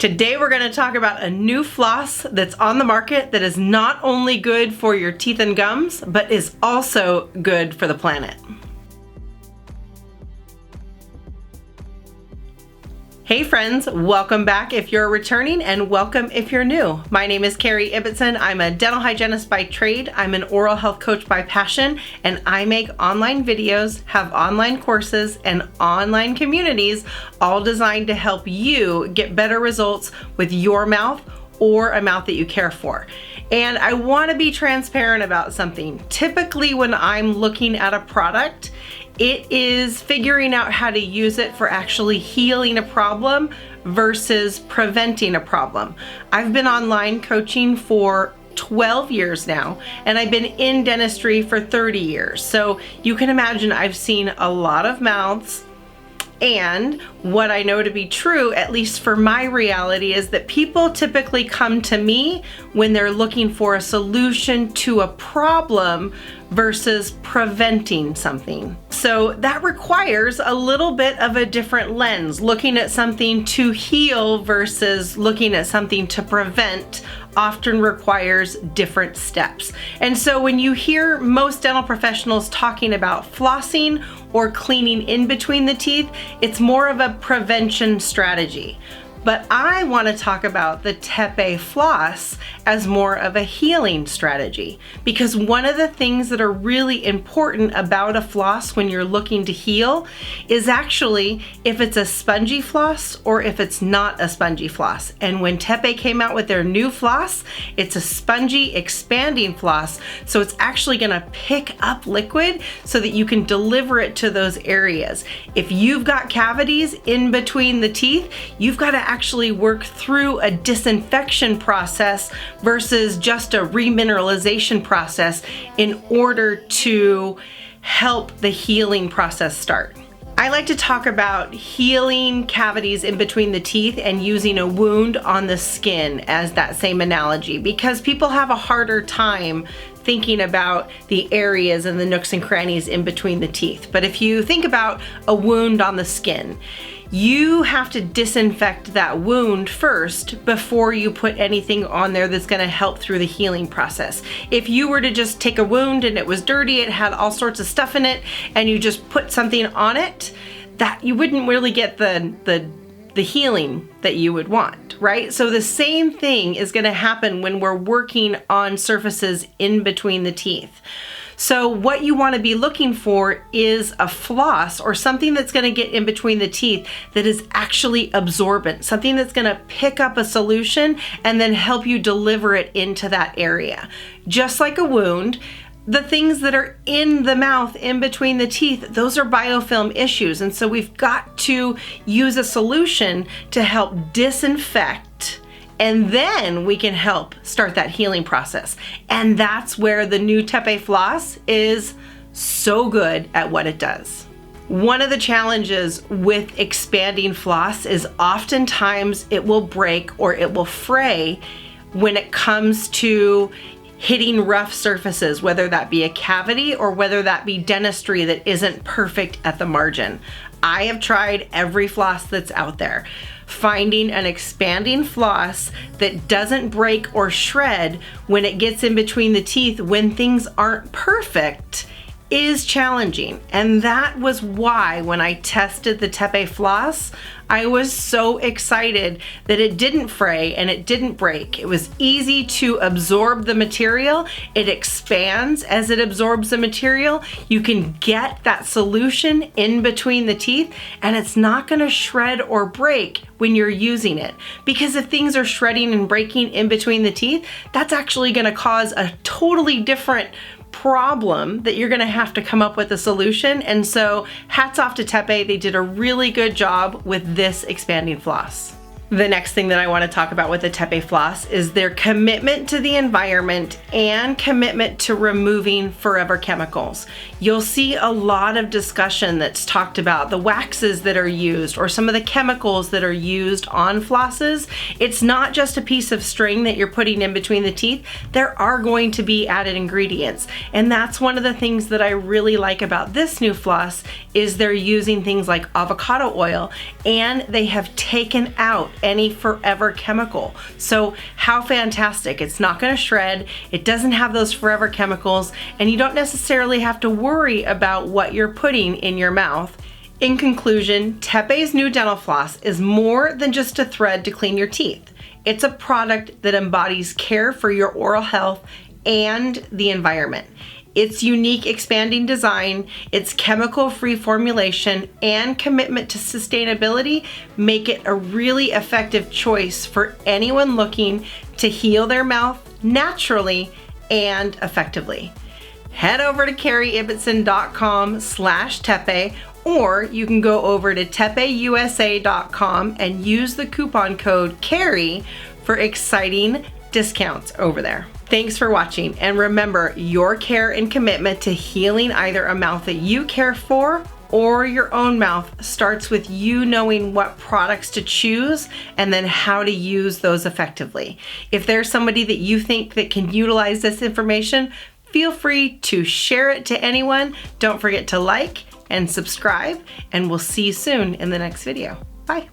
Today we're going to talk about a new floss that's on the market that is not only good for your teeth and gums, but is also good for the planet. Hey friends, welcome back if you're returning and welcome if you're new. My name is Carrie Ibbotson. I'm a dental hygienist by trade. I'm an oral health coach by passion, and I make online videos, have online courses, and online communities, all designed to help you get better results with your mouth or a mouth that you care for. And I want to be transparent about something. Typically when I'm looking at a product, it is figuring out how to use it for actually healing a problem versus preventing a problem. I've been online coaching for 12 years now, and I've been in dentistry for 30 years. So you can imagine I've seen a lot of mouths. And what I know to be true, at least for my reality, is that people typically come to me when they're looking for a solution to a problem versus preventing something. So that requires a little bit of a different lens. Looking at something to heal versus looking at something to prevent often requires different steps. And so when you hear most dental professionals talking about flossing or cleaning in between the teeth, it's more of a prevention strategy. But I want to talk about the TePe Floss as more of a healing strategy, because one of the things that are really important about a floss when you're looking to heal is actually if it's a spongy floss or if it's not a spongy floss. And when TePe came out with their new floss, it's a spongy expanding floss, so it's actually going to pick up liquid so that you can deliver it to those areas. If you've got cavities in between the teeth, you've got to actually work through a disinfection process versus just a remineralization process in order to help the healing process start. I like to talk about healing cavities in between the teeth and using a wound on the skin as that same analogy, because people have a harder time thinking about the areas and the nooks and crannies in between the teeth. But if you think about a wound on the skin, you have to disinfect that wound first before you put anything on there that's going to help through the healing process. If you were to just take a wound and it was dirty, it had all sorts of stuff in it, and you just put something on it, that you wouldn't really get the healing that you would want, right? So the same thing is going to happen when we're working on surfaces in between the teeth. So what you want to be looking for is a floss or something that's going to get in between the teeth that is actually absorbent, something that's going to pick up a solution and then help you deliver it into that area. Just like a wound, the things that are in the mouth in between the teeth, those are biofilm issues. And so we've got to use a solution to help disinfect, and then we can help start that healing process. And that's where the new TePe Floss is so good at what it does. One of the challenges with expanding floss is oftentimes it will break or it will fray when it comes to hitting rough surfaces, whether that be a cavity or whether that be dentistry that isn't perfect at the margin. I have tried every floss that's out there. Finding an expanding floss that doesn't break or shred when it gets in between the teeth when things aren't perfect is challenging. And that was why when I tested the TePe Floss, I was so excited that it didn't fray and it didn't break. It was easy to absorb the material. It expands as it absorbs the material. You can get that solution in between the teeth, and it's not going to shred or break when you're using it. Because if things are shredding and breaking in between the teeth, that's actually going to cause a totally different problem that you're going to have to come up with a solution. And so hats off to TePe. They did a really good job with this expanding floss. The next thing that I want to talk about with the TePe Floss is their commitment to the environment and commitment to removing forever chemicals. You'll see a lot of discussion that's talked about the waxes that are used or some of the chemicals that are used on flosses. It's not just a piece of string that you're putting in between the teeth. There are going to be added ingredients. And that's one of the things that I really like about this new floss is they're using things like avocado oil, and they have taken out any forever chemical. So how fantastic. It's not gonna shred, it doesn't have those forever chemicals, and you don't necessarily have to worry about what you're putting in your mouth. In conclusion, TePe's new dental floss is more than just a thread to clean your teeth. It's a product that embodies care for your oral health and the environment. Its unique expanding design, its chemical-free formulation, and commitment to sustainability make it a really effective choice for anyone looking to heal their mouth naturally and effectively. Head over to carryibbetson.com/TePe, or you can go over to TePeUSA.com and use the coupon code CARRY for exciting discounts over there. Thanks for watching, and remember, your care and commitment to healing either a mouth that you care for or your own mouth starts with you knowing what products to choose and then how to use those effectively. If there's somebody that you think that can utilize this information, feel free to share it to anyone. Don't forget to like and subscribe, and we'll see you soon in the next video. Bye.